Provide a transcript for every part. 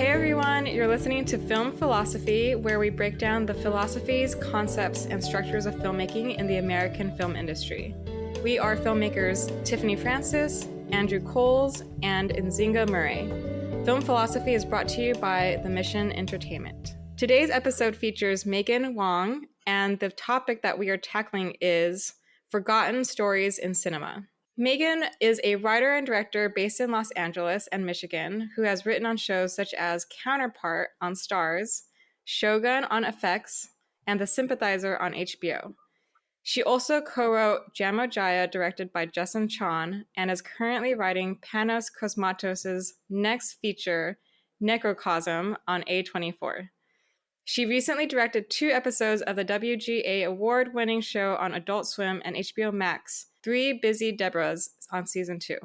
everyone, you're listening to Film Philosophy, where we break down the philosophies, concepts, and structures of filmmaking in the American film industry. We are filmmakers Tiffany Francis, Andrew Coles, and Nzinga Murray. Film Philosophy is brought to you by The Mission Entertainment. Today's episode features Maegan Houang, and the topic that we are tackling is forgotten stories in cinema. Maegan is a writer and director based in Los Angeles and Michigan who has written on shows such as Counterpart on Starz, Shōgun on FX, and The Sympathizer on HBO. She also co-wrote Jamo Jaya, directed by Justin Chon, and is currently writing Panos Cosmatos' next feature, Necrocosm, on A24. She recently directed 2 episodes of the WGA award-winning show on Adult Swim and HBO Max, Three Busy Deborahs, on season 2.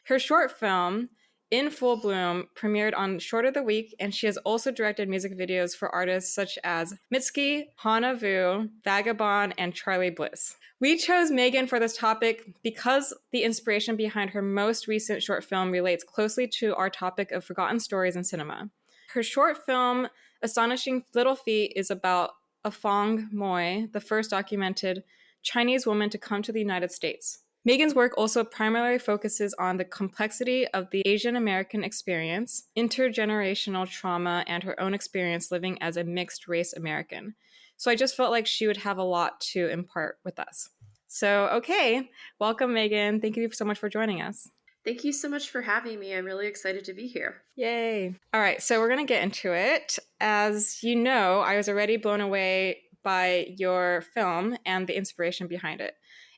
Her short film, In Full Bloom, premiered on Short of the Week, and she has also directed music videos for artists such as Mitski, Hana Vu, Vagabond, and Charlie Bliss. We chose Maegan for this topic because the inspiration behind her most recent short film relates closely to our topic of forgotten stories in cinema. Her short film, Astonishing Little Feat, is about Houang Moi, the first documented Chinese woman to come to the United States. Maegan's work also primarily focuses on the complexity of the Asian American experience, intergenerational trauma, and her own experience living as a mixed-race American. So I just felt like she would have a lot to impart with us. So, okay, welcome, Maegan. Thank you so much for joining us. Thank you so much for having me. I'm really excited to be here. Yay. All right, so we're going to get into it. As you know, I was already blown away by your film and the inspiration behind it.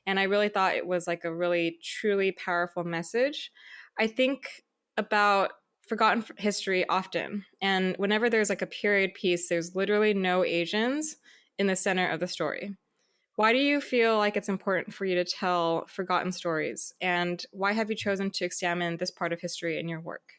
And I really thought it was like a really, truly powerful message. I think about forgotten history often. And whenever there's like a period piece, there's literally no Asians in the center of the story. Why do you feel like it's important for you to tell forgotten stories? And why have you chosen to examine this part of history in your work?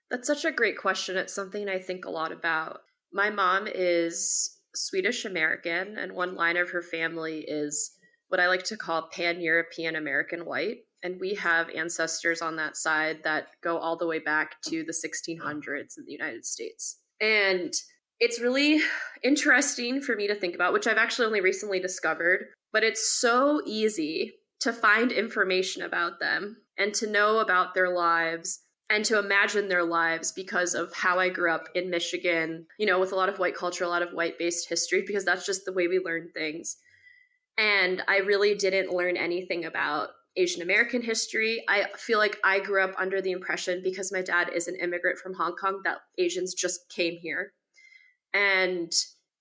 That's such a great question. It's something I think a lot about. My mom is Swedish American, and one line of her family is what I like to call pan-European American white. And we have ancestors on that side that go all the way back to the 1600s in the United States. And it's really interesting for me to think about, which I've actually only recently discovered, but it's so easy to find information about them and to know about their lives and to imagine their lives because of how I grew up in Michigan, you know, with a lot of white culture, a lot of white-based history, because that's just the way we learn things. And I really didn't learn anything about Asian American history. I feel like I grew up under the impression, because my dad is an immigrant from Hong Kong, that Asians just came here. And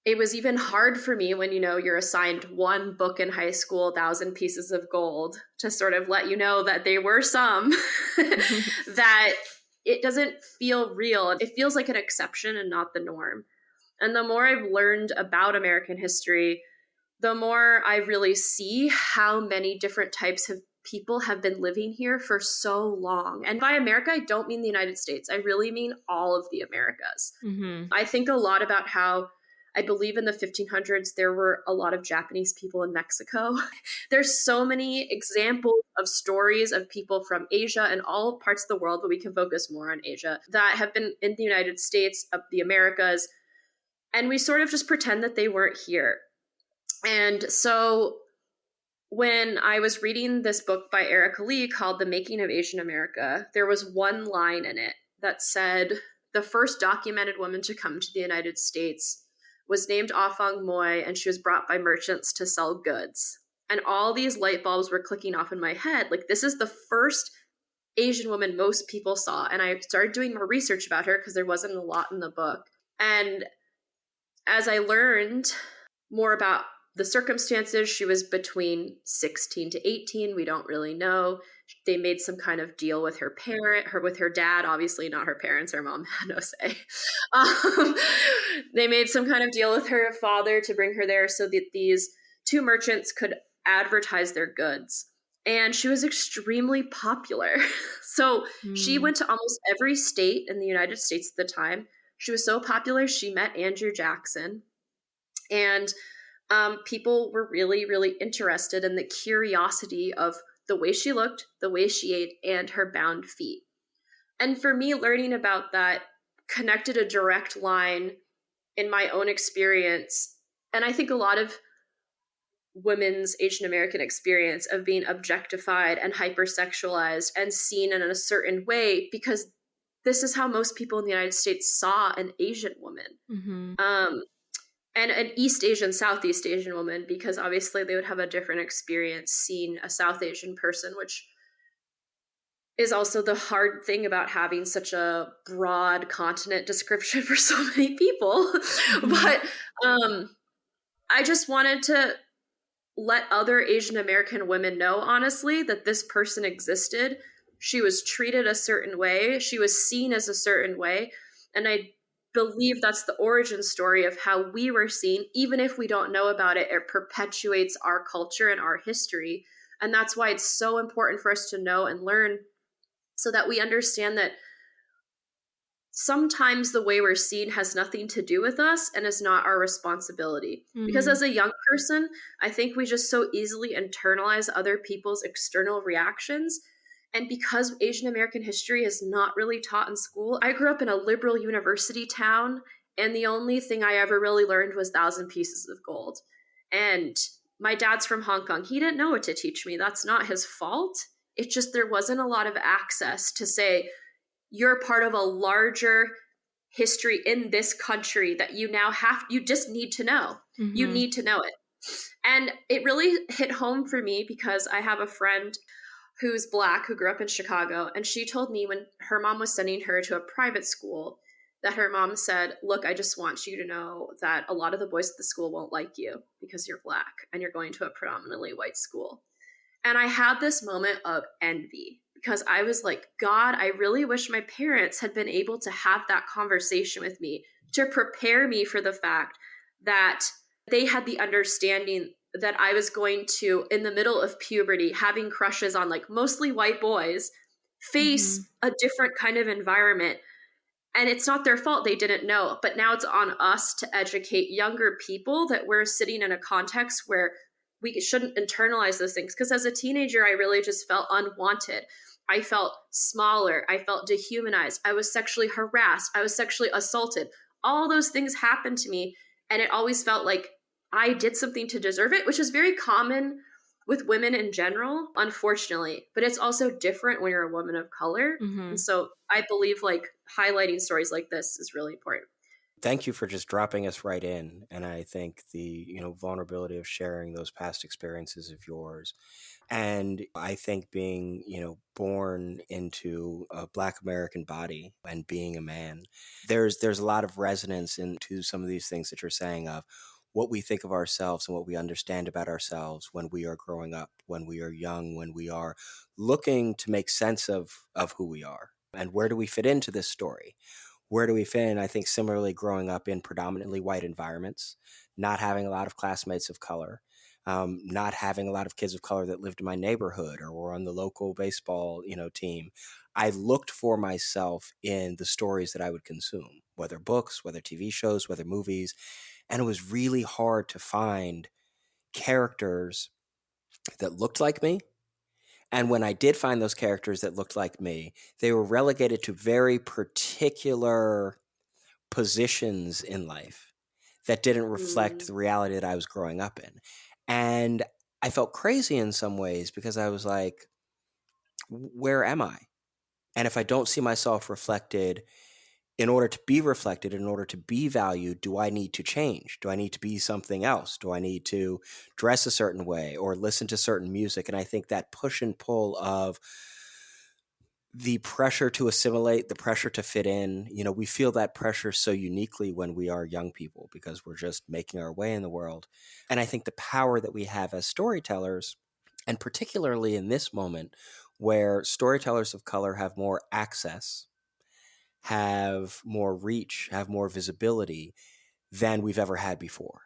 it was even hard for me when, you know, you're assigned one book in high school, 1,000 Pieces of Gold, to sort of let you know that there were some, that it doesn't feel real. It feels like an exception and not the norm. And the more I've learned about American history, the more I really see how many different types of people have been living here for so long. And by America, I don't mean the United States. I really mean all of the Americas. Mm-hmm. I think a lot about how I believe in the 1500s, there were a lot of Japanese people in Mexico. There's so many examples of stories of people from Asia and all parts of the world, but we can focus more on Asia, that have been in the United States, of the Americas. And we sort of just pretend that they weren't here. And so when I was reading this book by Erica Lee called The Making of Asian America, there was one line in it that said, the first documented woman to come to the United States was named Houang Moi, and she was brought by merchants to sell goods. And all these light bulbs were clicking off in my head. Like, this is the first Asian woman most people saw. And I started doing more research about her because there wasn't a lot in the book. And as I learned more about the circumstances, she was between 16 to 18. We don't really know. They made some kind of deal with her with her dad, obviously not her parents. Her mom had no say. They made some kind of deal with her father to bring her there so that these 2 merchants could advertise their goods. And she was extremely popular. So she went to almost every state in the United States at the time. She was so popular, she met Andrew Jackson. And people were really, really interested in the curiosity of the way she looked, the way she ate, and her bound feet. And for me, learning about that connected a direct line in my own experience. And I think a lot of women's Asian American experience of being objectified and hypersexualized and seen in a certain way, because this is how most people in the United States saw an Asian woman. Mm-hmm. And an East Asian, Southeast Asian woman, because obviously they would have a different experience seeing a South Asian person, which is also the hard thing about having such a broad continent description for so many people. Mm-hmm. But I just wanted to let other Asian American women know, honestly, that this person existed. She was treated a certain way, she was seen as a certain way. And I believe that's the origin story of how we were seen. Even if we don't know about it, it perpetuates our culture and our history. And that's why it's so important for us to know and learn, so that we understand that sometimes the way we're seen has nothing to do with us and is not our responsibility. Mm-hmm. Because as a young person, I think we just so easily internalize other people's external reactions. And because Asian American history is not really taught in school, I grew up in a liberal university town, and the only thing I ever really learned was Thousand Pieces of Gold. And my dad's from Hong Kong. He didn't know what to teach me. That's not his fault. It's just there wasn't a lot of access to say, you're part of a larger history in this country that you just need to know. Mm-hmm. You need to know it. And it really hit home for me because I have a friend who's Black, who grew up in Chicago. And she told me when her mom was sending her to a private school that her mom said, look, I just want you to know that a lot of the boys at the school won't like you because you're Black and you're going to a predominantly white school. And I had this moment of envy, because I was like, God, I really wish my parents had been able to have that conversation with me to prepare me for the fact that they had the understanding that I was going to, in the middle of puberty, having crushes on like mostly white boys, face a different kind of environment. And it's not their fault, they didn't know. But now it's on us to educate younger people that we're sitting in a context where we shouldn't internalize those things. Because as a teenager, I really just felt unwanted. I felt smaller. I felt dehumanized. I was sexually harassed. I was sexually assaulted. All those things happened to me. And it always felt like I did something to deserve it, which is very common with women in general, unfortunately. But it's also different when you're a woman of color. Mm-hmm. And so I believe like highlighting stories like this is really important. Thank you for just dropping us right in. And I think the, vulnerability of sharing those past experiences of yours. And I think being, born into a Black American body and being a man, there's a lot of resonance into some of these things that you're saying of what we think of ourselves and what we understand about ourselves when we are growing up, when we are young, when we are looking to make sense of who we are. And where do we fit into this story? Where do we fit in? I think similarly growing up in predominantly white environments, not having a lot of classmates of color, not having a lot of kids of color that lived in my neighborhood or were on the local baseball, team. I looked for myself in the stories that I would consume, whether books, whether TV shows, whether movies. And it was really hard to find characters that looked like me. And when I did find those characters that looked like me, they were relegated to very particular positions in life that didn't reflect the reality that I was growing up in. And I felt crazy in some ways because I was like, where am I? And if I don't see myself reflected, in order to be reflected, in order to be valued, do I need to change? Do I need to be something else? Do I need to dress a certain way or listen to certain music? And I think that push and pull of the pressure to assimilate, the pressure to fit in, we feel that pressure so uniquely when we are young people because we're just making our way in the world. And I think the power that we have as storytellers, and particularly in this moment where storytellers of color have more access, have more reach, have more visibility than we've ever had before.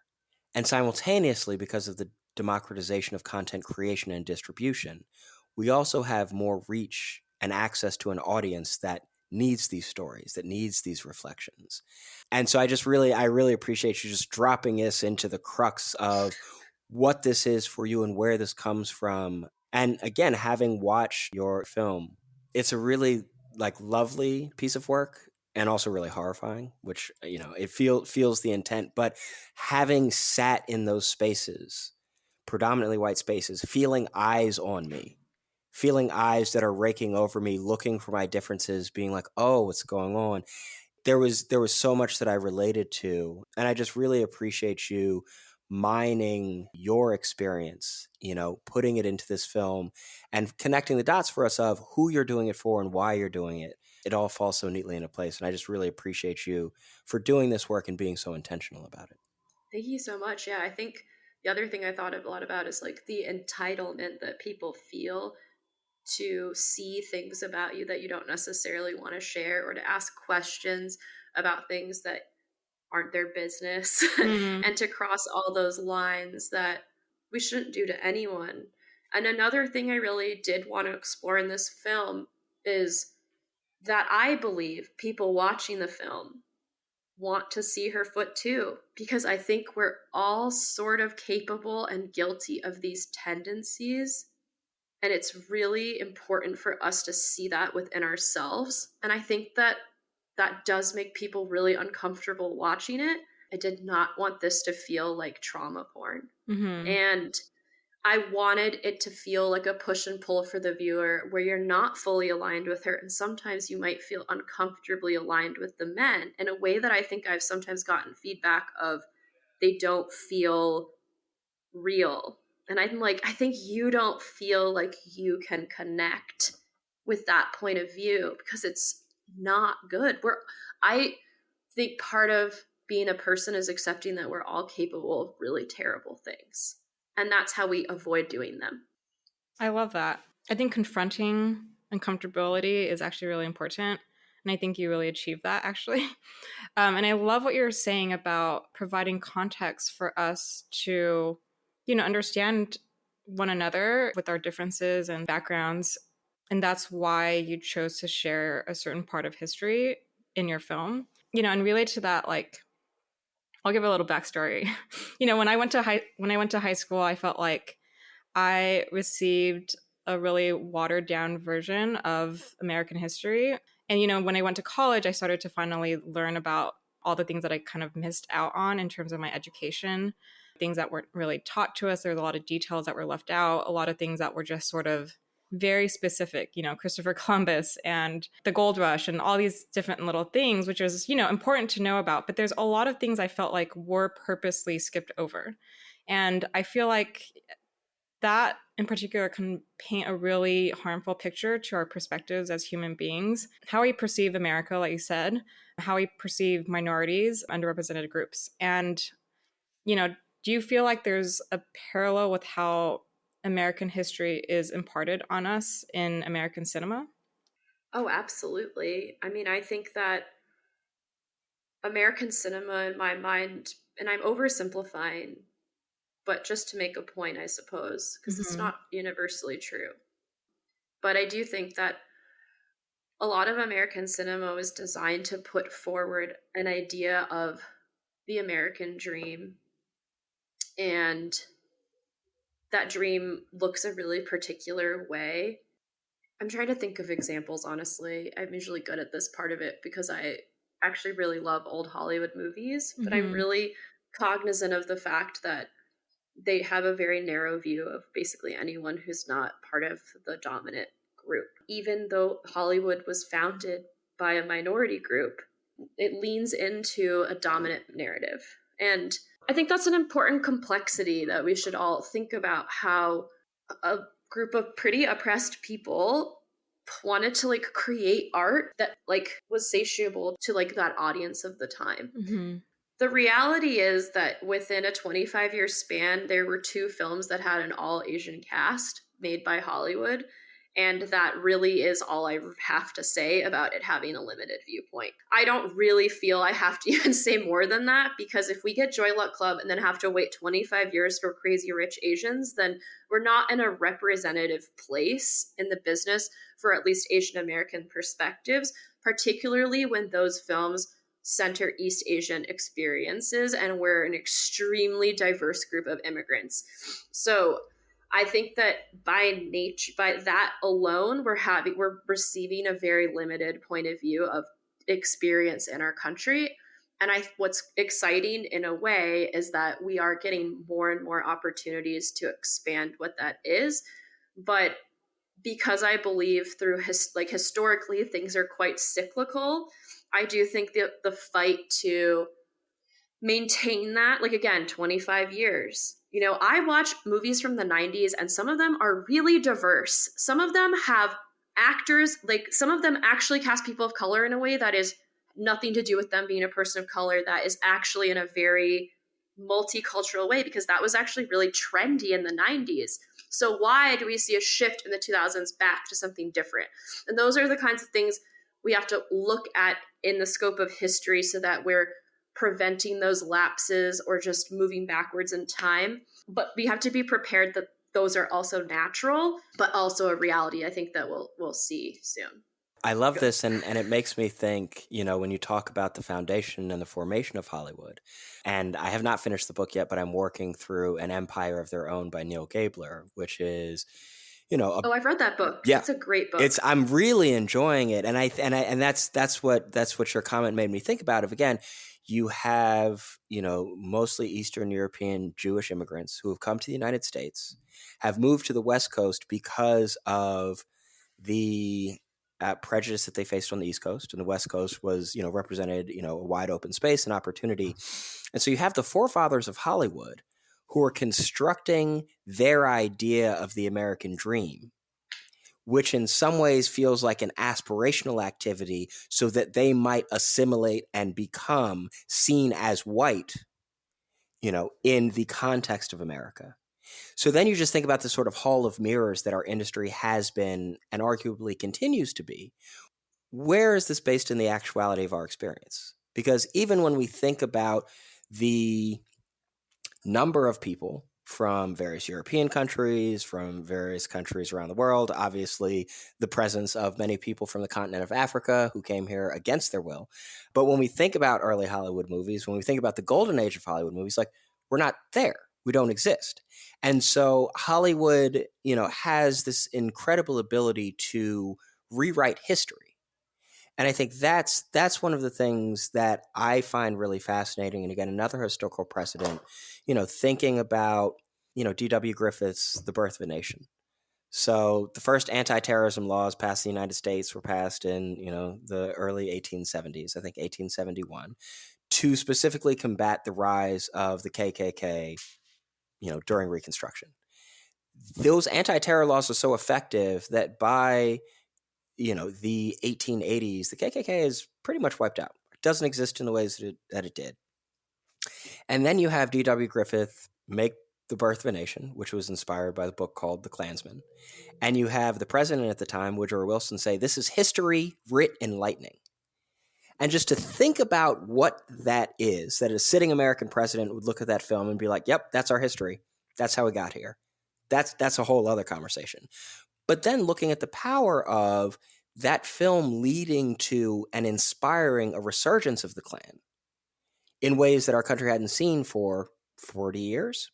And simultaneously, because of the democratization of content creation and distribution, we also have more reach and access to an audience that needs these stories, that needs these reflections. And so I really appreciate you just dropping us into the crux of what this is for you and where this comes from. And again, having watched your film, it's a really lovely piece of work. and also really horrifying, which, it feels the intent. But having sat in those spaces, predominantly white spaces, feeling eyes on me, feeling eyes that are raking over me, looking for my differences, being like, oh, what's going on? There was so much that I related to, and I just really appreciate you mining your experience, putting it into this film and connecting the dots for us of who you're doing it for and why you're doing it. It all falls so neatly into place, and I just really appreciate you for doing this work and being so intentional about it. Thank you so much. Yeah, I think the other thing I thought a lot about is like the entitlement that people feel to see things about you that you don't necessarily want to share, or to ask questions about things that aren't their business, Mm. and to cross all those lines that we shouldn't do to anyone. And another thing I really did want to explore in this film is that I believe people watching the film want to see her foot too, because I think we're all sort of capable and guilty of these tendencies. And it's really important for us to see that within ourselves. And I think that that does make people really uncomfortable watching it. I did not want this to feel like trauma porn. Mm-hmm. And I wanted it to feel like a push and pull for the viewer, where you're not fully aligned with her. And sometimes you might feel uncomfortably aligned with the men in a way that I think I've sometimes gotten feedback of they don't feel real. And I'm like, I think you don't feel like you can connect with that point of view because it's not good. I think part of being a person is accepting that we're all capable of really terrible things. And that's how we avoid doing them. I love that. I think confronting uncomfortability is actually really important. And I think you really achieved that, actually. And I love what you're saying about providing context for us to, understand one another with our differences and backgrounds. And that's why you chose to share a certain part of history in your film. And relate to that, like, I'll give a little backstory. When I went to high school, I felt like I received a really watered down version of American history. And, when I went to college, I started to finally learn about all the things that I kind of missed out on in terms of my education, things that weren't really taught to us. There was a lot of details that were left out, a lot of things that were just sort of very specific, Christopher Columbus and the gold rush and all these different little things, which is, important to know about. But there's a lot of things I felt like were purposely skipped over. And I feel like that in particular can paint a really harmful picture to our perspectives as human beings, how we perceive America, like you said, how we perceive minorities, underrepresented groups. And, do you feel like there's a parallel with how American history is imparted on us in American cinema? Oh, absolutely. I mean, I think that American cinema, in my mind, and I'm oversimplifying, but just to make a point, I suppose, because it's Mm-hmm. not universally true. But I do think that a lot of American cinema was designed to put forward an idea of the American dream. And that dream looks a really particular way. I'm trying to think of examples, honestly. I'm usually good at this part of it because I actually really love old Hollywood movies, but I'm Mm-hmm. really cognizant of the fact that they have a very narrow view of basically anyone who's not part of the dominant group. Even though Hollywood was founded by a minority group, it leans into a dominant narrative. And I think that's an important complexity that we should all think about, how a group of pretty oppressed people wanted to like create art that like was satiable to like that audience of the time. Mm-hmm. The reality is that within a 25-year span, there were two films that had an all Asian cast made by Hollywood. And that really is all I have to say about it having a limited viewpoint. I don't really feel I have to even say more than that, because if we get Joy Luck Club and then have to wait 25 years for Crazy Rich Asians, then we're not in a representative place in the business for at least Asian American perspectives, particularly when those films center East Asian experiences and we're an extremely diverse group of immigrants. So I think that by nature, by that alone, we're receiving a very limited point of view of experience in our country. And what's exciting in a way is that we are getting more and more opportunities to expand what that is. But because I believe through historically things are quite cyclical, I do think the fight to maintain that, like, again, 25 years. I watch movies from the 90s and some of them are really diverse. Some of them have actors, like some of them actually cast people of color in a way that is nothing to do with them being a person of color, that is actually in a very multicultural way, because that was actually really trendy in the 90s. So why do we see a shift in the 2000s back to something different? And those are the kinds of things we have to look at in the scope of history so that we're preventing those lapses or just moving backwards in time. But we have to be prepared that those are also natural, but also a reality I think that we'll see soon. I love this, and it makes me think, when you talk about the foundation and the formation of Hollywood, and I have not finished the book yet, but I'm working through An Empire of Their Own by Neil Gabler, which is, I've read that book. Yeah, it's a great book. I'm really enjoying it, and that's what your comment made me think about. Of again, you have mostly Eastern European Jewish immigrants who have come to the United States, have moved to the West Coast because of the prejudice that they faced on the East Coast, and the West Coast was, represented, a wide open space and opportunity. And so you have the forefathers of Hollywood who are constructing their idea of the American dream, which in some ways feels like an aspirational activity so that they might assimilate and become seen as white, in the context of America. So then you just think about the sort of hall of mirrors that our industry has been and arguably continues to be. Where is this based in the actuality of our experience? Because even when we think about the number of people from various European countries, from various countries around the world, obviously the presence of many people from the continent of Africa who came here against their will. But when we think about early Hollywood movies, when we think about the golden age of Hollywood movies, like, we're not there. We don't exist. And so Hollywood, has this incredible ability to rewrite history. And I think that's one of the things that I find really fascinating. And again, another historical precedent, thinking about, D.W. Griffith's The Birth of a Nation. So the first anti-terrorism laws passed in the United States were passed in, the early 1870s, I think 1871, to specifically combat the rise of the KKK, during Reconstruction. Those anti-terror laws are so effective that by the 1880s, the KKK is pretty much wiped out. It doesn't exist in the ways that it did. And then you have D.W. Griffith make The Birth of a Nation, which was inspired by the book called The Klansman. And you have the president at the time, Woodrow Wilson, say, "This is history writ in lightning." And just to think about what that is, that a sitting American president would look at that film and be like, "Yep, that's our history. That's how we got here." That's a whole other conversation. But then looking at the power of that film leading to and inspiring a resurgence of the Klan in ways that our country hadn't seen for 40 years.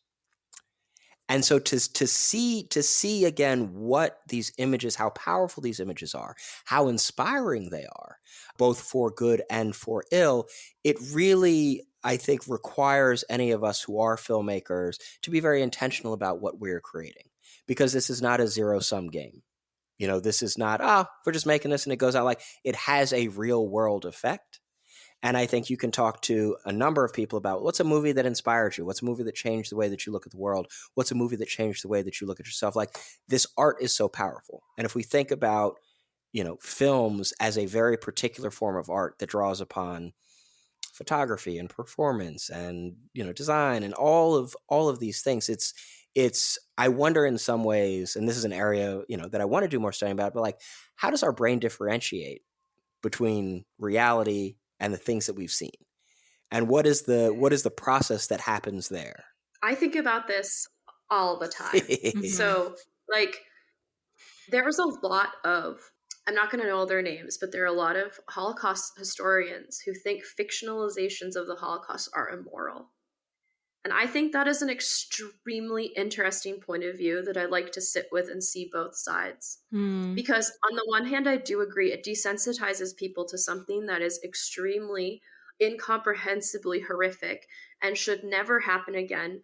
And so to see again what these images, how powerful these images are, how inspiring they are, both for good and for ill, it really, I think, requires any of us who are filmmakers to be very intentional about what we're creating. Because this is not a zero-sum game. This is not, we're just making this and it goes out. Like, it has a real world effect. And I think you can talk to a number of people about what's a movie that inspired you? What's a movie that changed the way that you look at the world? What's a movie that changed the way that you look at yourself? Like, this art is so powerful. And if we think about, films as a very particular form of art that draws upon photography and performance and, design and all of these things, it's I wonder in some ways, and this is an area, that I want to do more studying about, but like, how does our brain differentiate between reality and the things that we've seen? And what is the process that happens there? I think about this all the time. So, like, there's a lot of, I'm not going to know all their names, but there are a lot of Holocaust historians who think fictionalizations of the Holocaust are immoral. And I think that is an extremely interesting point of view that I like to sit with and see both sides. Because on the one hand, I do agree it desensitizes people to something that is extremely incomprehensibly horrific and should never happen again.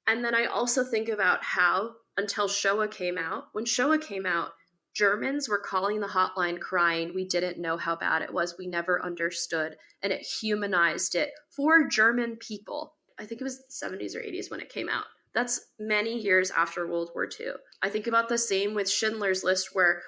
And then I also think about how, until Showa came out, when Showa came out, Germans were calling the hotline crying, we didn't know how bad it was, we never understood, and it humanized it for German people. I think it was the 70s or 80s when it came out. That's many years after World War II. I think about the same with Schindler's List, where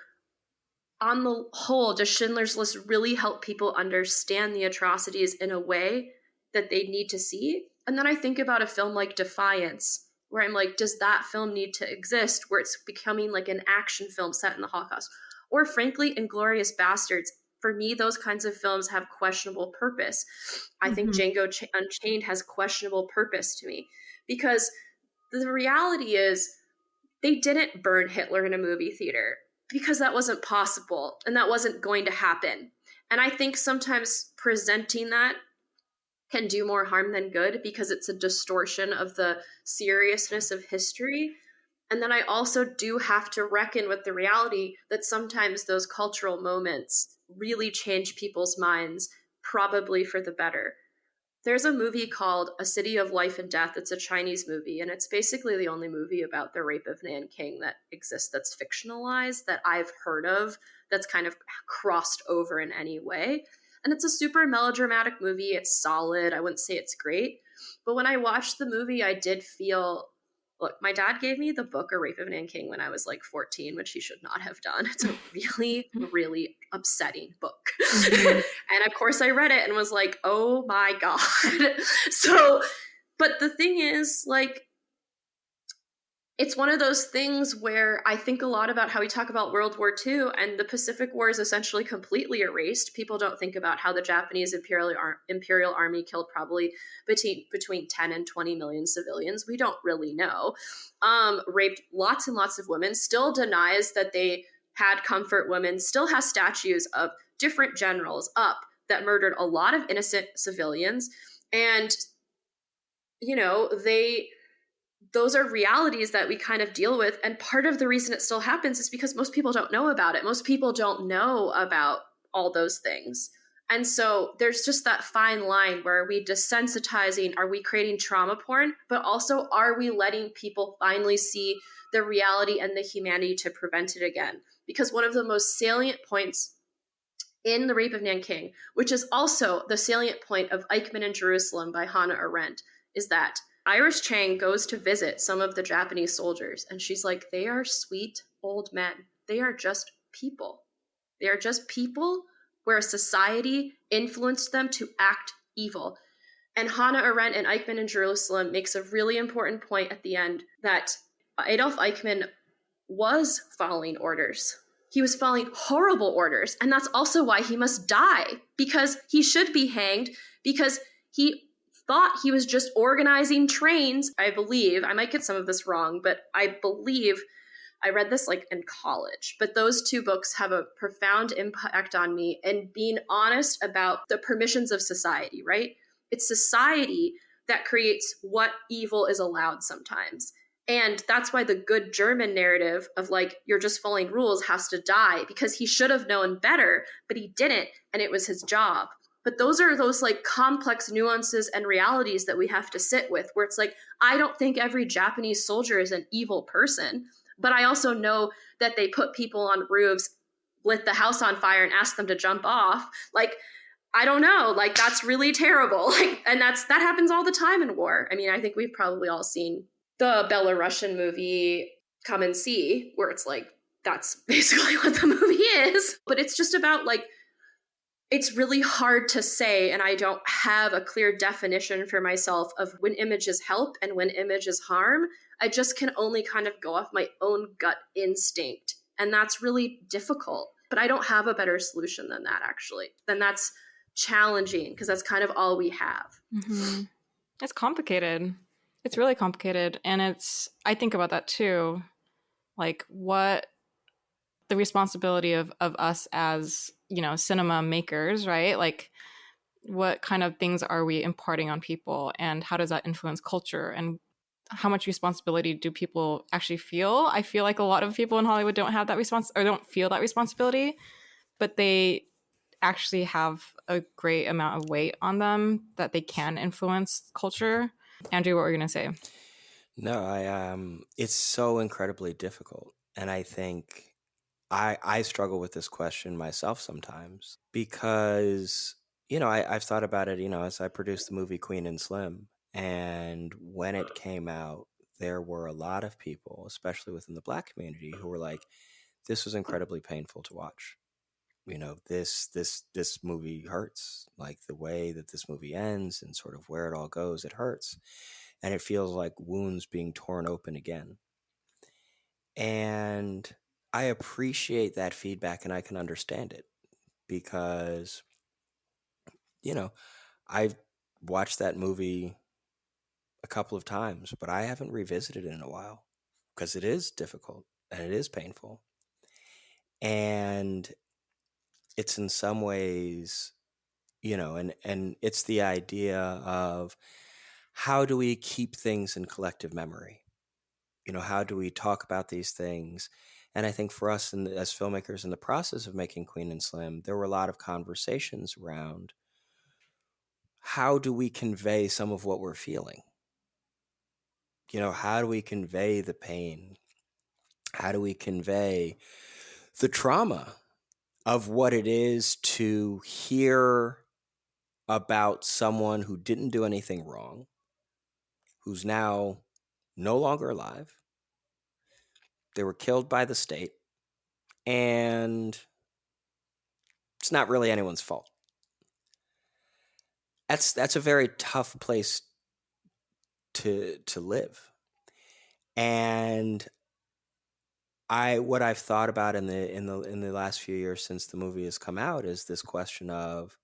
on the whole, does Schindler's List really help people understand the atrocities in a way that they need to see? And then I think about a film like Defiance, where I'm like, does that film need to exist, where it's becoming like an action film set in the Holocaust? Or frankly, Inglourious Bastards. For me, those kinds of films have questionable purpose. I think Django Unchained has questionable purpose to me, because the reality is they didn't burn Hitler in a movie theater because that wasn't possible and that wasn't going to happen. And I think sometimes presenting that can do more harm than good because it's a distortion of the seriousness of history. And then I also do have to reckon with the reality that sometimes those cultural moments really change people's minds, probably for the better. There's a movie called A City of Life and Death. It's a Chinese movie, and it's basically the only movie about the rape of Nanking that exists that's fictionalized, that I've heard of, that's kind of crossed over in any way. And it's a super melodramatic movie. It's solid. I wouldn't say it's great. But when I watched the movie, I did feel, look, my dad gave me the book A Rape of Nanking when I was like 14, which he should not have done. It's a really, really upsetting book. And of course I read it and was like, oh my God. So, but the thing is, like, it's one of those things where I think a lot about how we talk about World War II, and the Pacific War is essentially completely erased. People don't think about how the Japanese Imperial Army killed probably between 10 and 20 million civilians. We don't really know. Raped lots and lots of women, still denies that they had comfort women, still has statues of different generals up that murdered a lot of innocent civilians. And, you know, those are realities that we kind of deal with. And part of the reason it still happens is because most people don't know about it. Most people don't know about all those things. And so there's just that fine line where are we desensitizing, are we creating trauma porn, but also are we letting people finally see the reality and the humanity to prevent it again? Because one of the most salient points in The Rape of Nanking, which is also the salient point of Eichmann in Jerusalem by Hannah Arendt, is that Iris Chang goes to visit some of the Japanese soldiers, and she's like, they are sweet old men. They are just people. They are just people where society influenced them to act evil. And Hannah Arendt in Eichmann in Jerusalem makes a really important point at the end that Adolf Eichmann was following orders. He was following horrible orders, and that's also why he must die, because he should be hanged, because he thought he was just organizing trains. I believe, I might get some of this wrong, but I believe I read this like in college. But those two books have a profound impact on me and being honest about the permissions of society, right? It's society that creates what evil is allowed sometimes. And that's why the good German narrative of like, you're just following rules has to die, because he should have known better, but he didn't, and it was his job. But those are those like complex nuances and realities that we have to sit with, where it's like, I don't think every Japanese soldier is an evil person, but I also know that they put people on roofs, lit the house on fire, and asked them to jump off. Like, I don't know, like that's really terrible. Like, and that happens all the time in war. I mean, I think we've probably all seen the Belarusian movie Come and See, where it's like, that's basically what the movie is. But it's just about like, it's really hard to say, and I don't have a clear definition for myself of when images help and when images harm. I just can only kind of go off my own gut instinct. And that's really difficult. But I don't have a better solution than that, actually. Then that's challenging, because that's kind of all we have. Mm-hmm. It's complicated. It's really complicated. And I think about that too. Like, what the responsibility of us as, you know, cinema makers, right? Like, What kind of things are we imparting on people, and how does that influence culture, and how much responsibility do people actually feel? I feel like a lot of people in Hollywood don't have that or don't feel that responsibility, but they actually have a great amount of weight on them that they can influence culture. Andrew, what were you going to say? No, it's so incredibly difficult. And I think I struggle with this question myself sometimes because, I've thought about it, as I produced the movie Queen and Slim. And when it came out, there were a lot of people, especially within the Black community, who were like, this was incredibly painful to watch. This movie hurts. Like the way that this movie ends and sort of where it all goes, it hurts. And it feels like wounds being torn open again. And I appreciate that feedback and I can understand it because, you know, I've watched that movie a couple of times, but I haven't revisited it in a while because it is difficult and it is painful. And it's in some ways, and it's the idea of how do we keep things in collective memory? How do we talk about these things? And I think for us as filmmakers in the process of making Queen and Slim, there were a lot of conversations around how do we convey some of what we're feeling? How do we convey the pain? How do we convey the trauma of what it is to hear about someone who didn't do anything wrong, who's now no longer alive? They were killed by the state, and it's not really anyone's fault. That's a very tough place to live. And what I've thought about in the last few years since the movie has come out is this question of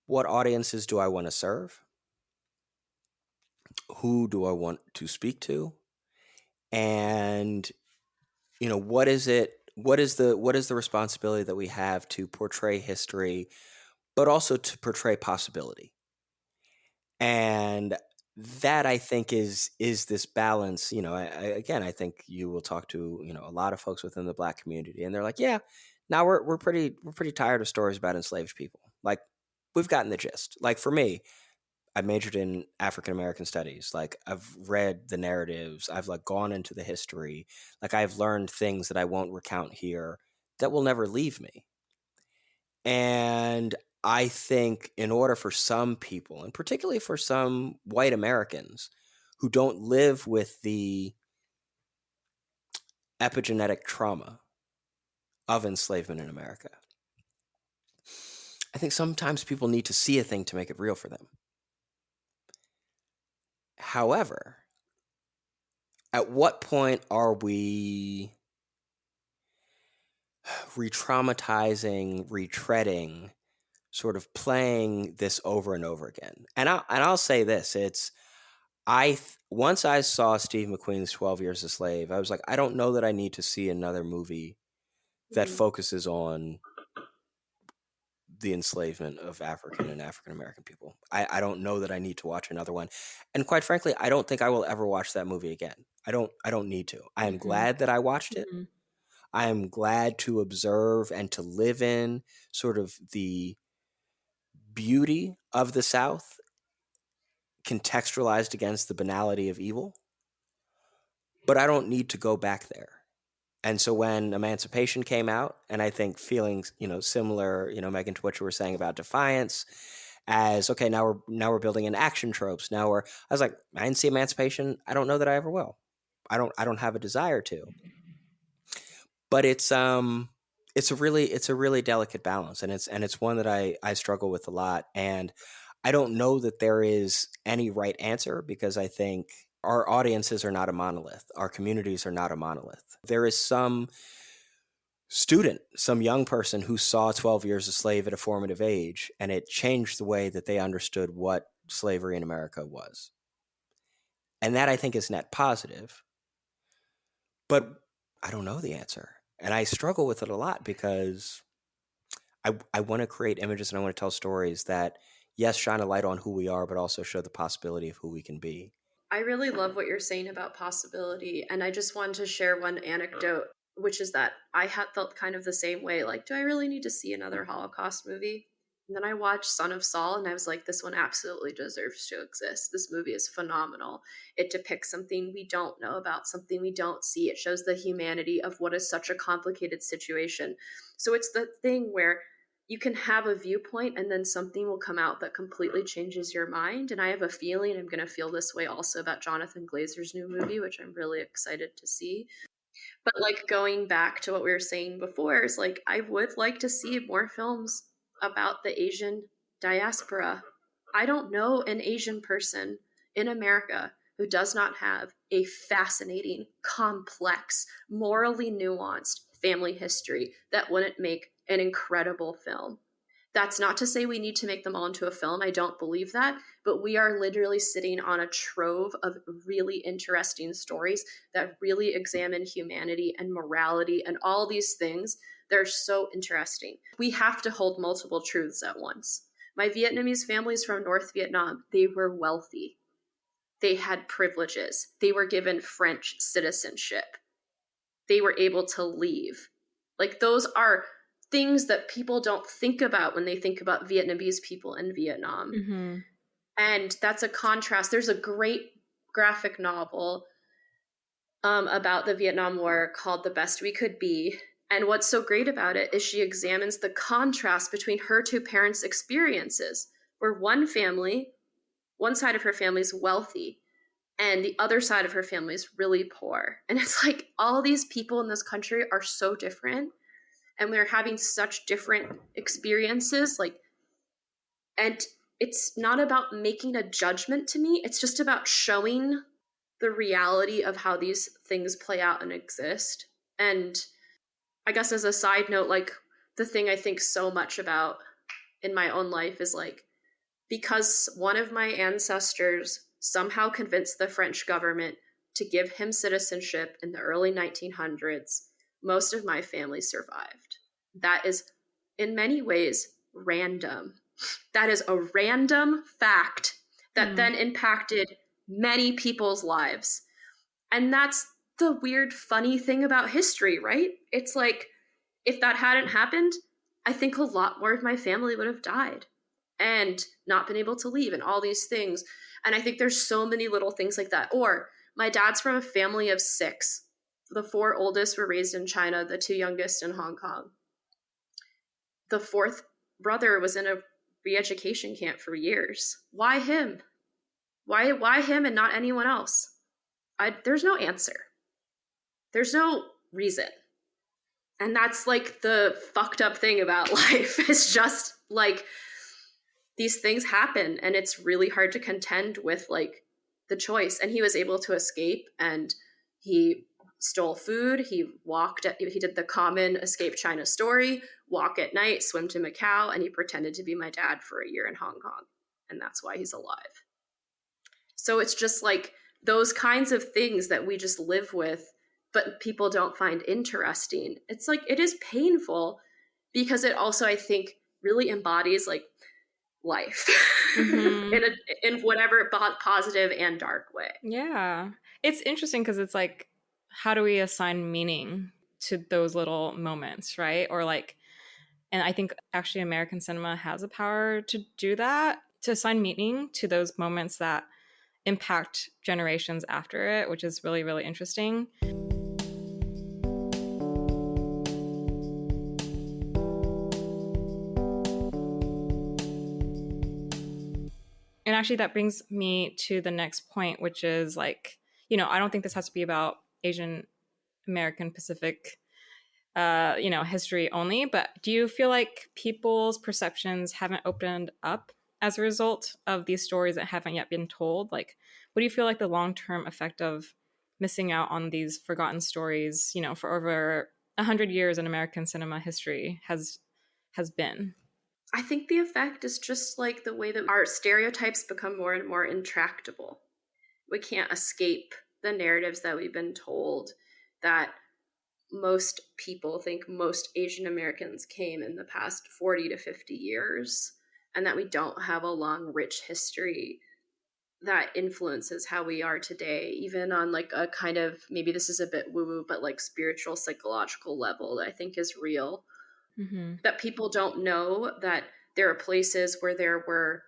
what audiences do I want to serve? Who do I want to speak to? And what is it? What is the responsibility that we have to portray history, but also to portray possibility? And that I think is this balance. Again, I think you will talk to a lot of folks within the Black community, and they're like, yeah, now we're pretty tired of stories about enslaved people. Like, we've gotten the gist. Like, for me, I majored in African American studies. Like, I've read the narratives, I've like gone into the history, like I've learned things that I won't recount here that will never leave me. And I think in order for some people, and particularly for some white Americans who don't live with the epigenetic trauma of enslavement in America, I think sometimes people need to see a thing to make it real for them. However, at what point are we re-traumatizing, retreading, sort of playing this over and over again? And I'll say this: once I saw Steve McQueen's 12 Years a Slave, I was like, I don't know that I need to see another movie that focuses on the enslavement of African and African American people. I don't know that I need to watch another one. And quite frankly, I don't think I will ever watch that movie again. I don't need to. I am glad that I watched it. I am glad to observe and to live in sort of the beauty of the South contextualized against the banality of evil. But I don't need to go back there. And so when Emancipation came out, and I think feelings, similar, Megan, to what you were saying about Defiance, as okay, now we're building in action tropes. I was like, I didn't see Emancipation. I don't know that I ever will. I don't have a desire to. But it's a really delicate balance, and it's one that I struggle with a lot. And I don't know that there is any right answer, because I think our audiences are not a monolith. Our communities are not a monolith. There is some student, some young person who saw 12 Years a Slave at a formative age, and it changed the way that they understood what slavery in America was. And that, I think, is net positive. But I don't know the answer. And I struggle with it a lot because I want to create images and I want to tell stories that, yes, shine a light on who we are, but also show the possibility of who we can be. I really love what you're saying about possibility. And I just wanted to share one anecdote, which is that I had felt kind of the same way. Like, do I really need to see another Holocaust movie? And then I watched Son of Saul and I was like, this one absolutely deserves to exist. This movie is phenomenal. It depicts something we don't know about, something we don't see. It shows the humanity of what is such a complicated situation. So it's the thing where you can have a viewpoint and then something will come out that completely changes your mind. And I have a feeling I'm going to feel this way also about Jonathan Glazer's new movie, which I'm really excited to see. But like going back to what we were saying before, is like I would like to see more films about the Asian diaspora. I don't know an Asian person in America who does not have a fascinating, complex, morally nuanced family history that wouldn't make an incredible film. That's not to say we need to make them all into a film. I don't believe that. But we are literally sitting on a trove of really interesting stories that really examine humanity and morality and all these things. They're so interesting. We have to hold multiple truths at once. My Vietnamese family's from North Vietnam. They were wealthy. They had privileges. They were given French citizenship. They were able to leave. Like, those are things that people don't think about when they think about Vietnamese people in Vietnam. Mm-hmm. And that's a contrast. There's a great graphic novel about the Vietnam War called The Best We Could Be. And what's so great about it is she examines the contrast between her two parents' experiences, where one side of her family is wealthy, and the other side of her family is really poor. And it's like all these people in this country are so different, and we're having such different experiences. And it's not about making a judgment to me. It's just about showing the reality of how these things play out and exist. And I guess as a side note, like the thing I think so much about in my own life is like, because one of my ancestors somehow convinced the French government to give him citizenship in the early 1900s, most of my family survived. That is, in many ways, random. That is a random fact that then impacted many people's lives. And that's the weird, funny thing about history, right? It's like, if that hadn't happened, I think a lot more of my family would have died and not been able to leave and all these things. And I think there's so many little things like that. Or my dad's from a family of 6. The 4 oldest were raised in China, the 2 youngest in Hong Kong. The 4th brother was in a re-education camp for years. Why him? Why him and not anyone else? There's no answer. There's no reason. And that's like the fucked up thing about life. It's just like these things happen and it's really hard to contend with like the choice. And he was able to escape and he stole food. He did the common escape China story, walk at night, swim to Macau, and he pretended to be my dad for a year in Hong Kong. And that's why he's alive. So it's just like those kinds of things that we just live with, but people don't find interesting. It's like, it is painful because it also, I think, really embodies like life in whatever positive and dark way. Yeah. It's interesting because it's like, how do we assign meaning to those little moments, right? Or like, and I think actually American cinema has a power to do that, to assign meaning to those moments that impact generations after it, which is really, really interesting. And actually that brings me to the next point, which is like, I don't think this has to be about Asian American Pacific, history only, but do you feel like people's perceptions haven't opened up as a result of these stories that haven't yet been told? Like, what do you feel like the long-term effect of missing out on these forgotten stories, for over 100 years in American cinema history has been? I think the effect is just like the way that our stereotypes become more and more intractable. We can't escape the narratives that we've been told, that most people think most Asian Americans came in the past 40 to 50 years, and that we don't have a long, rich history that influences how we are today, even on like a kind of, maybe this is a bit woo-woo, but like spiritual, psychological level that I think is real. Mm-hmm. That people don't know that there are places where there were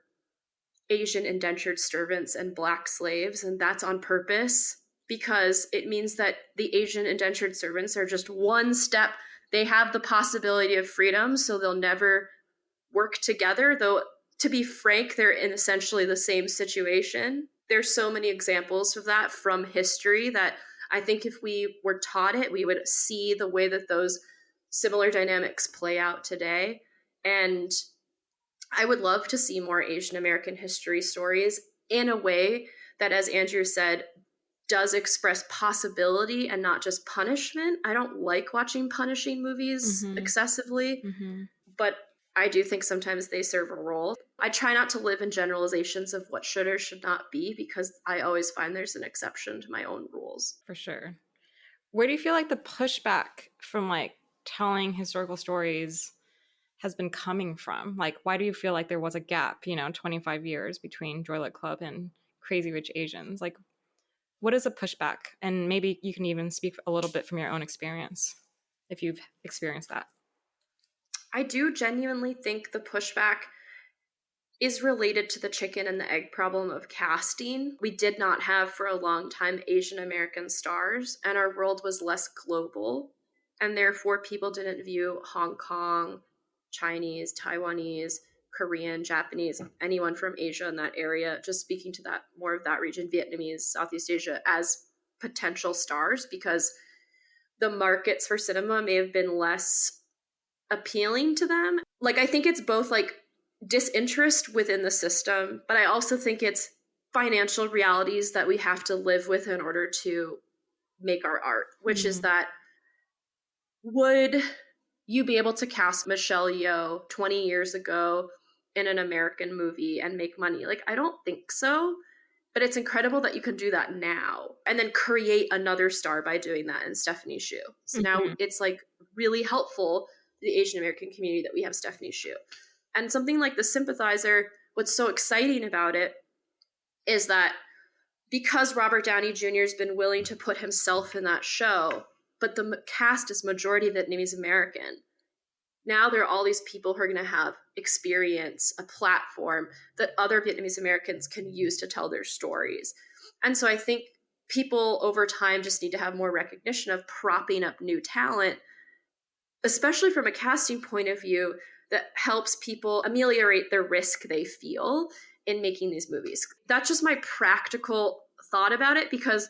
Asian indentured servants and Black slaves, and that's on purpose because it means that the Asian indentured servants are just one step. They have the possibility of freedom, so they'll never work together, though to be frank, they're in essentially the same situation. There's so many examples of that from history that I think if we were taught it, we would see the way that those similar dynamics play out today. And I would love to see more Asian American history stories in a way that, as Andrew said, does express possibility and not just punishment. I don't like watching punishing movies excessively, but I do think sometimes they serve a role. I try not to live in generalizations of what should or should not be because I always find there's an exception to my own rules. For sure. Where do you feel like the pushback from like telling historical stories has been coming from? Like, why do you feel like there was a gap, 25 years between Joy Luck Club and Crazy Rich Asians? Like, what is a pushback? And maybe you can even speak a little bit from your own experience, if you've experienced that. I do genuinely think the pushback is related to the chicken and the egg problem of casting. We did not have for a long time Asian American stars, and our world was less global. And therefore, people didn't view Hong Kong, Chinese, Taiwanese, Korean, Japanese, anyone from Asia in that area, just speaking to that more of that region, Vietnamese, Southeast Asia, as potential stars, because the markets for cinema may have been less appealing to them. Like, I think it's both like disinterest within the system, but I also think it's financial realities that we have to live with in order to make our art, which is that would you be able to cast Michelle Yeoh 20 years ago in an American movie and make money? Like, I don't think so, but it's incredible that you can do that now and then create another star by doing that in Stephanie Hsu. So now it's like really helpful to the Asian American community that we have Stephanie Hsu. And something like The Sympathizer, what's so exciting about it is that because Robert Downey Jr. has been willing to put himself in that show, but the cast is majority Vietnamese American. Now there are all these people who are going to have experience, a platform that other Vietnamese Americans can use to tell their stories. And so I think people over time just need to have more recognition of propping up new talent, especially from a casting point of view, that helps people ameliorate the risk they feel in making these movies. That's just my practical thought about it, because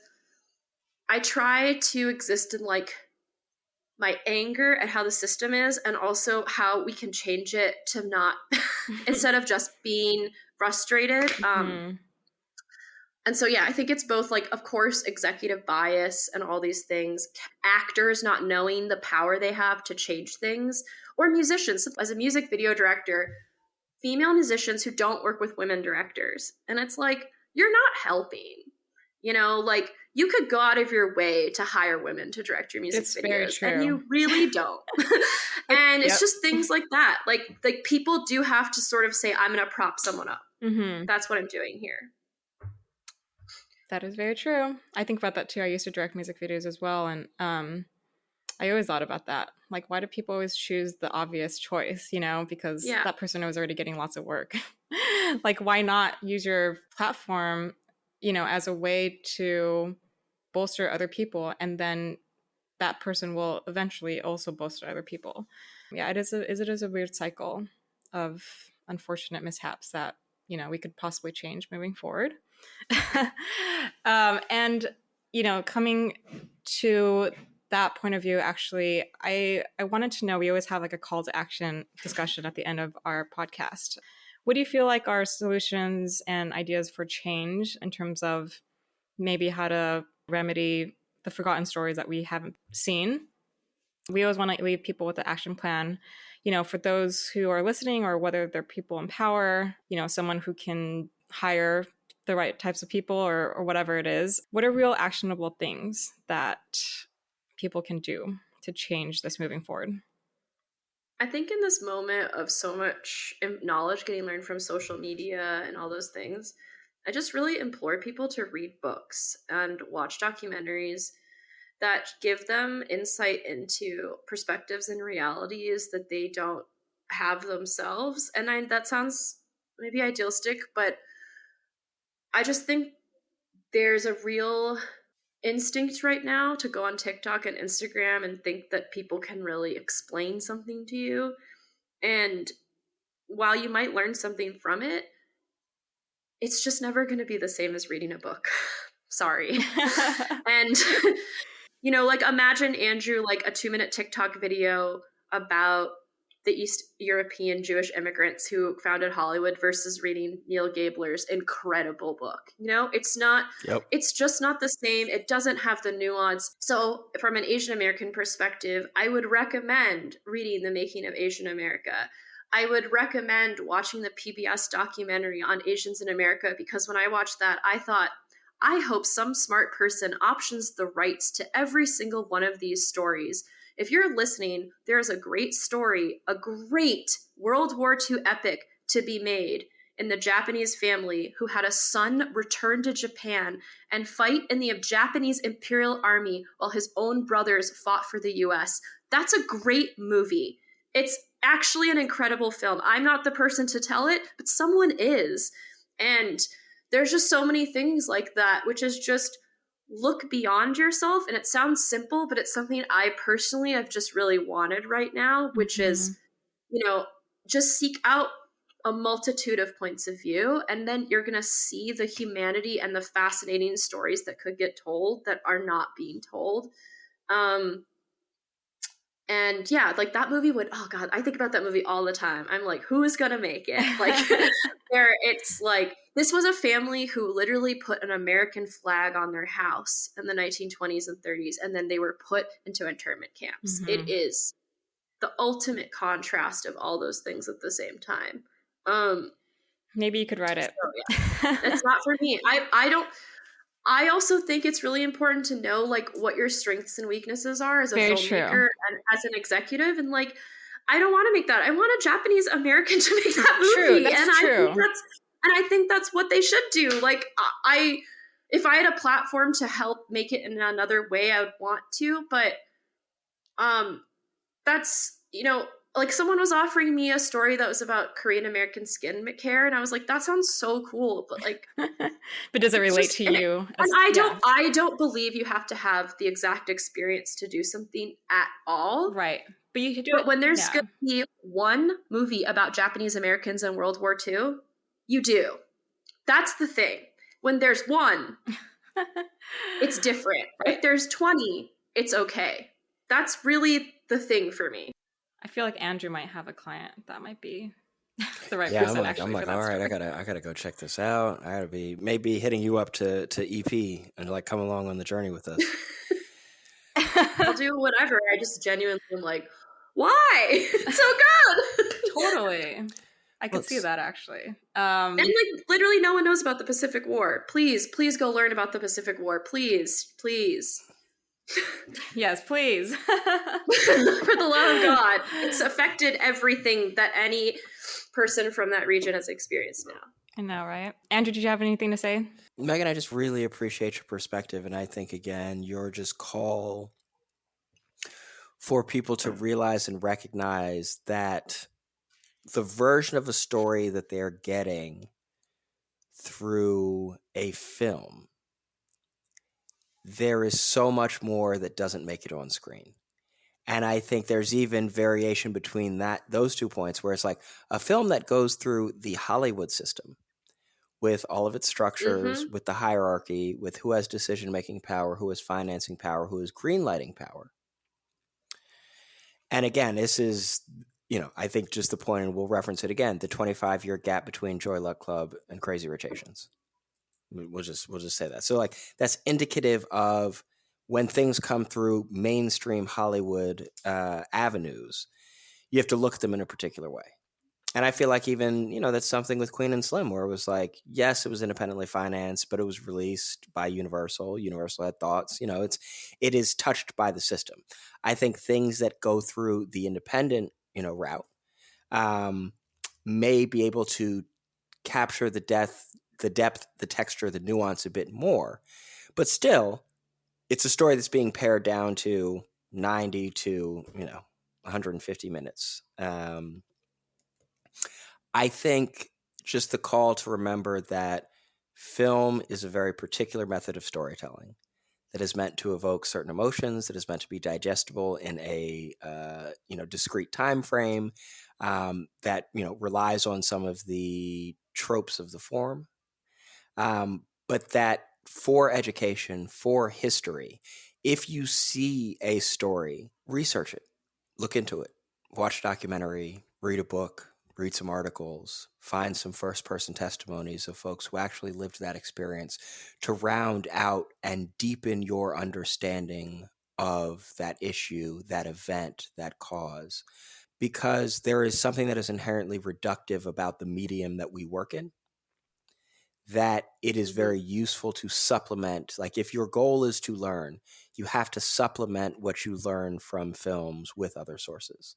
I try to exist in like my anger at how the system is and also how we can change it to not, instead of just being frustrated. And so, yeah, I think it's both like, of course, executive bias and all these things, actors not knowing the power they have to change things, or musicians. As a music video director, female musicians who don't work with women directors. And it's like, you're not helping, like you could go out of your way to hire women to direct your music videos, and you really don't. And it's just things like that. Like people do have to sort of say, I'm going to prop someone up. That's what I'm doing here. That is very true. I think about that too. I used to direct music videos as well. And I always thought about that. Like, why do people always choose the obvious choice, because that person was already getting lots of work. Like, why not use your platform, as a way to bolster other people? And then that person will eventually also bolster other people. Yeah, it is a weird cycle of unfortunate mishaps that, we could possibly change moving forward. And coming to that point of view, actually, I wanted to know, we always have like a call to action discussion at the end of our podcast. What do you feel like are solutions and ideas for change in terms of maybe how to remedy the forgotten stories that we haven't seen? We always want to leave people with an action plan, for those who are listening, or whether they're people in power, someone who can hire the right types of people, or whatever it is. What are real actionable things that people can do to change this moving forward? I think in this moment of so much knowledge getting learned from social media and all those things, I just really implore people to read books and watch documentaries that give them insight into perspectives and realities that they don't have themselves. And that sounds maybe idealistic, but I just think there's a real instinct right now to go on TikTok and Instagram and think that people can really explain something to you. And while you might learn something from it, it's just never going to be the same as reading a book. Sorry. And, like imagine, Andrew, like a 2-minute TikTok video about the East European Jewish immigrants who founded Hollywood versus reading Neil Gabler's incredible book. It's just not the same. It doesn't have the nuance. So from an Asian American perspective, I would recommend reading The Making of Asian America. I would recommend watching the PBS documentary on Asians in America, because when I watched that, I thought, I hope some smart person options the rights to every single one of these stories. If you're listening, there's a great story, a great World War II epic to be made in the Japanese family who had a son return to Japan and fight in the Japanese Imperial Army while his own brothers fought for the US. That's a great movie. It's actually an incredible film. I'm not the person to tell it, but someone is. And there's just so many things like that, which is just look beyond yourself. And it sounds simple, but it's something I personally have just really wanted right now, which is, just seek out a multitude of points of view, and then you're going to see the humanity and the fascinating stories that could get told that are not being told. And yeah, like that movie oh God, I think about that movie all the time. I'm like, who is going to make it? Like it's like, this was a family who literally put an American flag on their house in the 1920s and 30s, and then they were put into internment camps. Mm-hmm. It is the ultimate contrast of all those things at the same time. Maybe you could write it. So, yeah. It's not for me. I also think it's really important to know like what your strengths and weaknesses are as a Very filmmaker true. and as an executive. And like, I don't want to make that. I want a Japanese American to make that movie. That's true. I think that's what they should do. Like if I had a platform to help make it in another way, I would want to, but that's, like someone was offering me a story that was about Korean American skin care, and I was like, that sounds so cool, but like but does it relate to you? And I don't believe you have to have the exact experience to do something at all. Right. But you could do but it. When there's going to be one movie about Japanese Americans in World War II, you do. That's the thing. When there's one, it's different. Right. If there's 20, it's okay. That's really the thing for me. I feel like Andrew might have a client that might be the right yeah, person. I'm like, all right, I gotta go check this out. I gotta be maybe hitting you up to EP and like come along on the journey with us. I'll do whatever. I just genuinely am like, why? It's so good. Totally. I could see that actually. And like literally no one knows about the Pacific War. Please go learn about the Pacific War. Please. Yes, please. For the love of God. It's affected everything that any person from that region has experienced now. I know, right? Andrew, did you have anything to say? Maegan, I just really appreciate your perspective. And I think, again, your just call for people to realize and recognize that the version of a story that they're getting through a film, there is so much more that doesn't make it on screen. And I think there's even variation between those 2 points, where it's like a film that goes through the Hollywood system with all of its structures, with the hierarchy, with who has decision-making power, who has financing power, who has greenlighting power. And again, this is, I think just the point, and we'll reference it again, the 25-year gap between Joy Luck Club and Crazy Rich Asians. We'll just say that. So like that's indicative of when things come through mainstream Hollywood avenues, you have to look at them in a particular way. And I feel like even, that's something with Queen and Slim where it was like, yes, it was independently financed, but it was released by Universal. Universal had thoughts, it is touched by the system. I think things that go through the independent, route, um, may be able to capture the depth, the texture, the nuance a bit more. But still, it's a story that's being pared down to 90 to, 150 minutes. I think just the call to remember that film is a very particular method of storytelling that is meant to evoke certain emotions, that is meant to be digestible in a discrete time frame, that relies on some of the tropes of the form, but that for education, for history, if you see a story, research it, look into it, watch a documentary, read a book, read some articles, find some first person testimonies of folks who actually lived that experience to round out and deepen your understanding of that issue, that event, that cause. Because there is something that is inherently reductive about the medium that we work in, that it is very useful to supplement. Like if your goal is to learn, you have to supplement what you learn from films with other sources.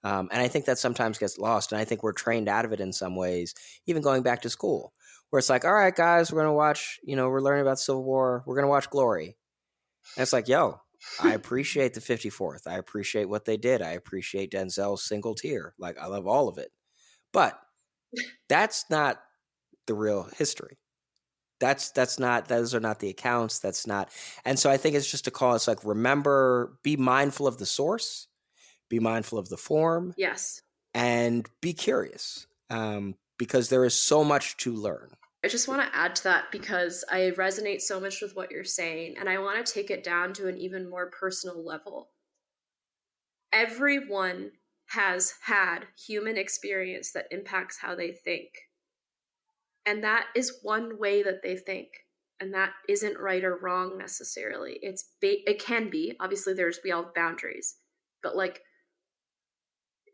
And I think that sometimes gets lost. And I think we're trained out of it in some ways, even going back to school, where it's like, all right, guys, we're going to watch, we're learning about Civil War. We're going to watch Glory. And it's like, yo, I appreciate the 54th. I appreciate what they did. I appreciate Denzel's single tear. Like, I love all of it. But that's not the real history. Those are not the accounts. That's not. And so I think it's just a call. It's like, remember, be mindful of the source, be mindful of the form, Yes. and be curious, because there is so much to learn. I just want to add to that because I resonate so much with what you're saying, and I want to take it down to an even more personal level. Everyone has had human experience that impacts how they think. And that is one way that they think. And that isn't right or wrong necessarily. It can be. Obviously, we all have boundaries. But like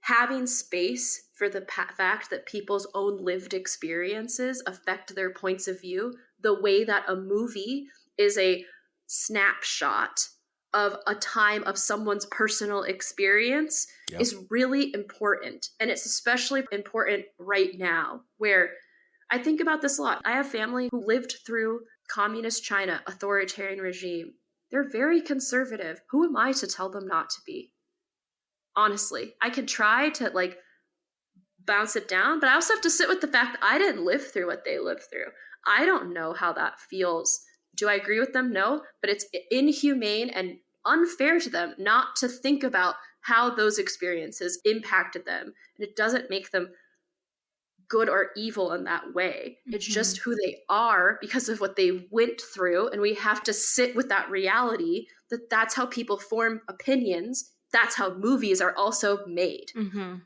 having space for the fact that people's own lived experiences affect their points of view, the way that a movie is a snapshot of a time of someone's personal experience, Yep. is really important. And it's especially important right now, where I think about this a lot. I have family who lived through communist China, authoritarian regime. They're very conservative. Who am I to tell them not to be? Honestly, I could try to like bounce it down, but I also have to sit with the fact that I didn't live through what they lived through. I don't know how that feels. Do I agree with them? No, but it's inhumane and unfair to them not to think about how those experiences impacted them. And it doesn't make them good or evil in that way. It's just who they are because of what they went through. And we have to sit with that reality that that's how people form opinions. That's how movies are also made.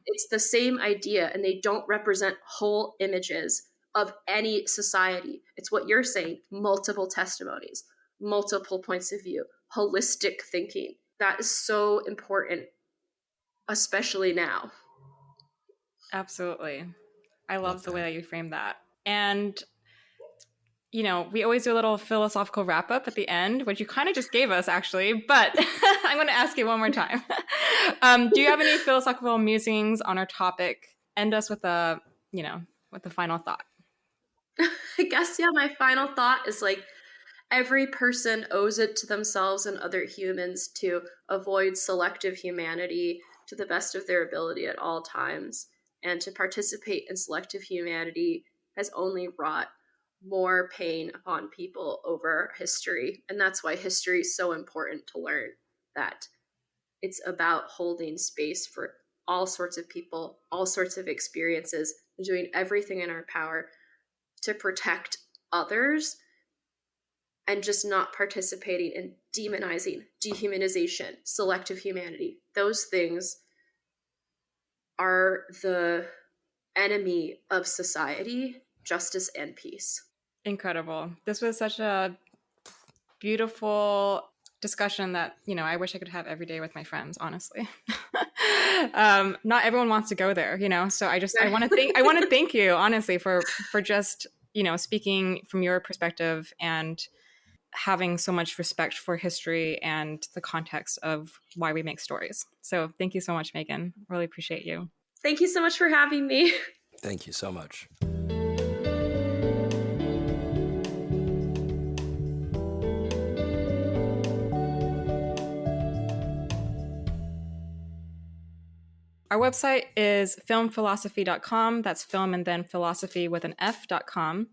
It's the same idea, and they don't represent whole images of any society. It's what you're saying, multiple testimonies, multiple points of view, holistic thinking. That is so important, especially now. Absolutely. I love the way that you frame that. And, we always do a little philosophical wrap up at the end, which you kind of just gave us actually, but I'm going to ask you one more time. Do you have any philosophical musings on our topic? End us with with the final thought. I guess, yeah, my final thought is like, every person owes it to themselves and other humans to avoid selective humanity to the best of their ability at all times. And to participate in selective humanity has only wrought more pain upon people over history. And that's why history is so important to learn, that it's about holding space for all sorts of people, all sorts of experiences, and doing everything in our power to protect others, and just not participating in demonizing, dehumanization, selective humanity. Those things are the enemy of society, justice, and peace. Incredible. This was such a beautiful discussion that, I wish I could have every day with my friends, honestly. Not everyone wants to go there, you know. So I want to thank you honestly for just, you know, speaking from your perspective and having so much respect for history and the context of why we make stories. So thank you so much, Maegan. Really appreciate you. Thank you so much for having me. Thank you so much. Our website is filmphilosophy.com. That's film and then philosophy with an F.com.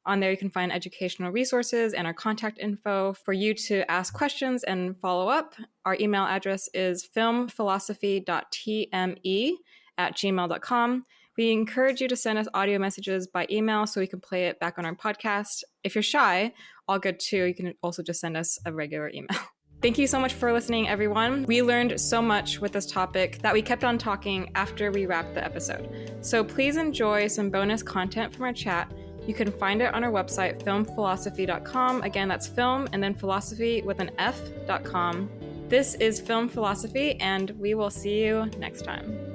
On there, you can find educational resources and our contact info for you to ask questions and follow up. Our email address is filmphilosophy.tme@gmail.com. We encourage you to send us audio messages by email so we can play it back on our podcast. If you're shy, all good too. You can also just send us a regular email. Thank you so much for listening, everyone. We learned so much with this topic that we kept on talking after we wrapped the episode. So please enjoy some bonus content from our chat. You can find it on our website, filmphilosophy.com. Again, that's film and then philosophy with an F.com. This is Film Philosophy, and we will see you next time.